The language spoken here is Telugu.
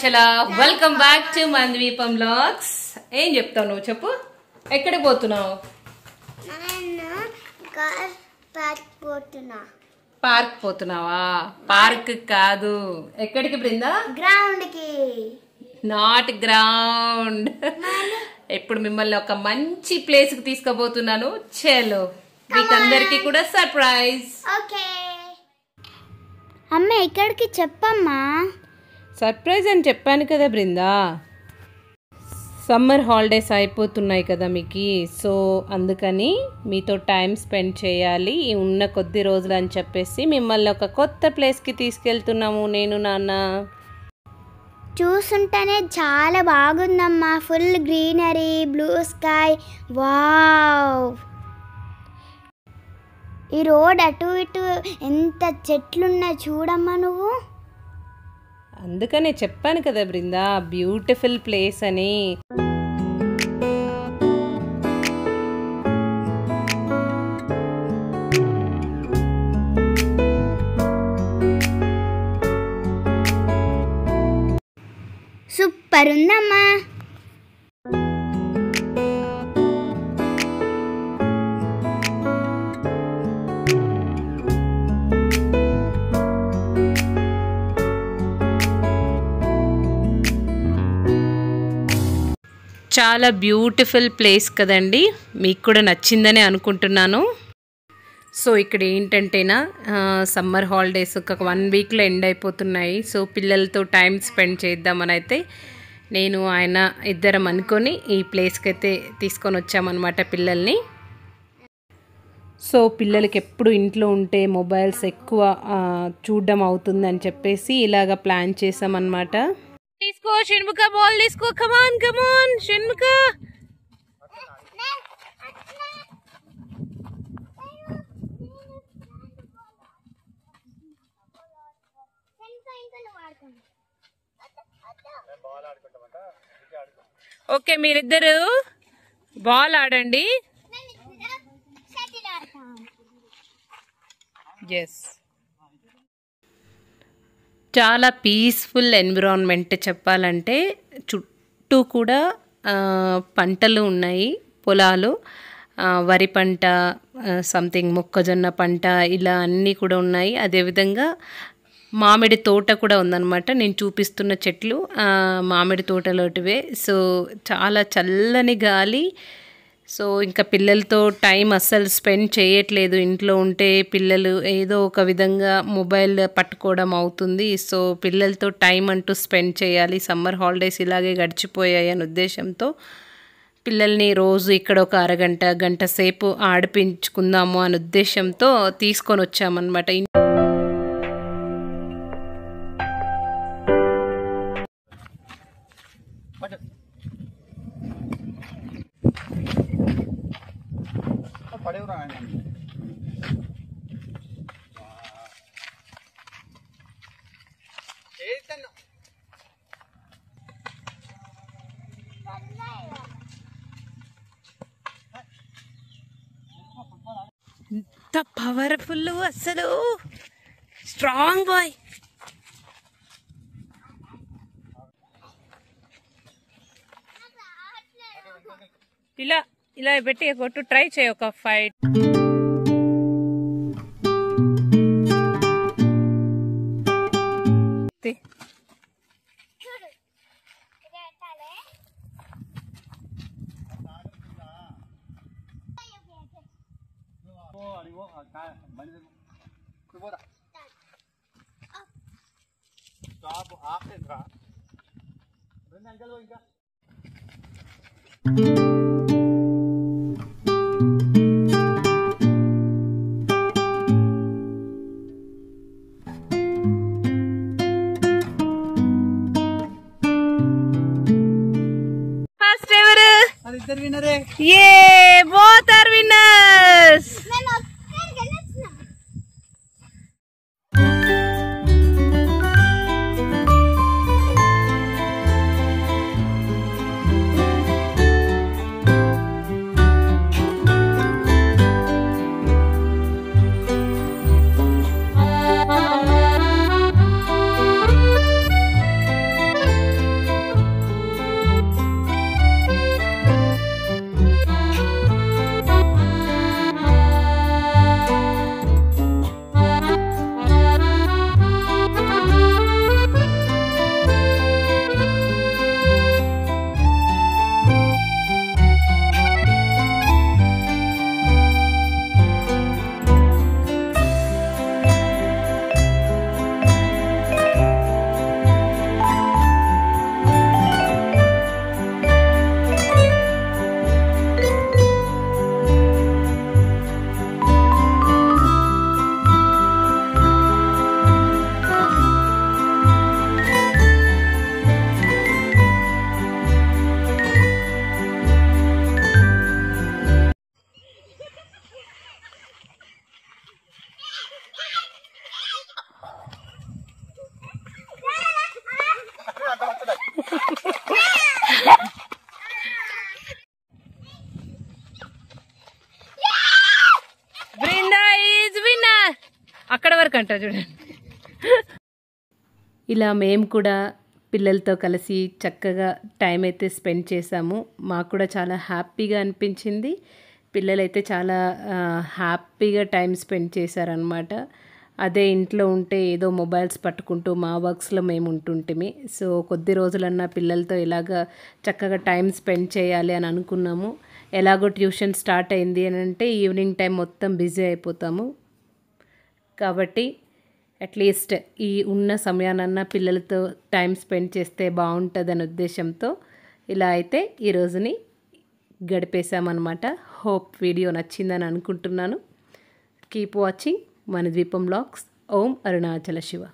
చలా వెల్కమ్ బ్యాక్ టు మంద్వీపం వ్లాగ్స్. ఏం చెప్తావు నువ్వు చెప్పు. ఎక్కడికి పోతున్నావు? పార్క్ పోతున్నావా? పార్క్ కాదు, ఎక్కడికి బృందా? గ్రౌండ్ కి. Not ground. ఇప్పుడు మిమ్మల్ని ఒక మంచి ప్లేస్ కి తీసుకుపోతున్నాను. చలో మీకందరికి కూడా సర్ప్రైజ్. ఓకే అమ్మ, ఎక్కడికి చెప్పమ్మా? సర్ప్రైజ్ అని చెప్పాను కదా బృందా. సమ్మర్ హాలిడేస్ అయిపోతున్నాయి కదా మీకు, సో అందుకని మీతో టైం స్పెండ్ చేయాలి ఉన్న కొద్ది రోజులు అని చెప్పేసి మిమ్మల్ని ఒక కొత్త ప్లేస్కి తీసుకెళ్తున్నాము నేను నాన్న. చూస్తుంటేనే చాలా బాగుందమ్మా. Full greenery, blue sky. Wow! ఈ రోడ్ అటు ఇటు ఎంత చెట్లున్నాయి చూడమ్మా నువ్వు. అందుకనే చెప్పాను కదా బృందా, బ్యూటిఫుల్ ప్లేస్ అని. సూపర్ ఉందమ్మా. చాలా బ్యూటిఫుల్ ప్లేస్ కదండి, మీకు కూడా నచ్చిందని అనుకుంటున్నాను. సో ఇక్కడ ఏంటంటేనా సమ్మర్ హాలిడేస్ ఒక 1 వీక్లో ఎండ్ అయిపోతున్నాయి. సో పిల్లలతో టైం స్పెండ్ చేద్దామని అయితే నేను ఆయన ఇద్దరం అనుకొని ఈ ప్లేస్కి అయితే తీసుకొని వచ్చామన్నమాట పిల్లల్ని. సో పిల్లలకి ఎప్పుడు ఇంట్లో ఉంటే మొబైల్స్ ఎక్కువ చూడడం అవుతుందని చెప్పేసి ఇలాగ ప్లాన్ చేసామన్నమాట. తీసుకో షణ్ముఖ, బాల్ తీసుకో. కమాన్ కమాన్ షణ్ముఖ. ఓకే, మీరిద్దరు బాల్ ఆడండి. ఎస్, చాలా పీస్ఫుల్ ఎన్విరాన్మెంట్ చెప్పాలంటే. చుట్టూ కూడా పంటలు ఉన్నాయి, పొలాలు, వరి పంట, సంథింగ్ మొక్కజొన్న పంట, ఇలా అన్నీ కూడా ఉన్నాయి. అదేవిధంగా మామిడి తోట కూడా ఉందన్నమాట. నేను చూపిస్తున్న చెట్లు మామిడి తోటలోటివే. సో చాలా చల్లని గాలి. సో ఇంకా పిల్లలతో టైం అస్సలు స్పెండ్ చేయట్లేదు. ఇంట్లో ఉంటే పిల్లలు ఏదో ఒక విధంగా మొబైల్ పట్టుకోవడం అవుతుంది. సో పిల్లలతో టైం అంటూ స్పెండ్ చేయాలి. సమ్మర్ హాలిడేస్ ఇలాగే గడిచిపోయాయి అనే ఉద్దేశంతో పిల్లల్ని రోజు ఇక్కడ ఒక అరగంట గంట సేపు ఆడిపించుకుందాము అనే ఉద్దేశంతో తీసుకొని వచ్చామన్నమాట. ఎంత పవర్ఫుల్, అసలు స్ట్రాంగ్ బాయ్. ఇలా ఇలా పెట్టి కొట్టు, ట్రై చేయ ఒక fight. Yeah, both are winners. అంటారు చూడండి. ఇలా మేము కూడా పిల్లలతో కలిసి చక్కగా టైం అయితే స్పెండ్ చేసాము. మాకు కూడా చాలా హ్యాపీగా అనిపించింది. పిల్లలైతే చాలా హ్యాపీగా టైం స్పెండ్ చేశారనమాట. అదే ఇంట్లో ఉంటే ఏదో మొబైల్స్ పట్టుకుంటూ మా వర్క్స్లో మేము ఉంటుంటిమి. సో కొద్ది రోజులన్నా పిల్లలతో ఇలాగా చక్కగా టైం స్పెండ్ చేయాలి అని అనుకున్నాము. ఎలాగో ట్యూషన్ స్టార్ట్ అయింది అని అంటే ఈవినింగ్ టైం మొత్తం బిజీ అయిపోతాము. కాబట్టి అట్లీస్ట్ ఈ ఉన్న సమయానన్నా పిల్లలతో టైం స్పెండ్ చేస్తే బాగుంటుందనే ఉద్దేశంతో ఇలా అయితే ఈ రోజుని గడిపేశామన్నమాట. హోప్ వీడియో నచ్చిందని అనుకుంటున్నాను. కీప్ వాచింగ్ మన ద్వీపం వ్లాగ్స్. ఓం అరుణాచల శివ.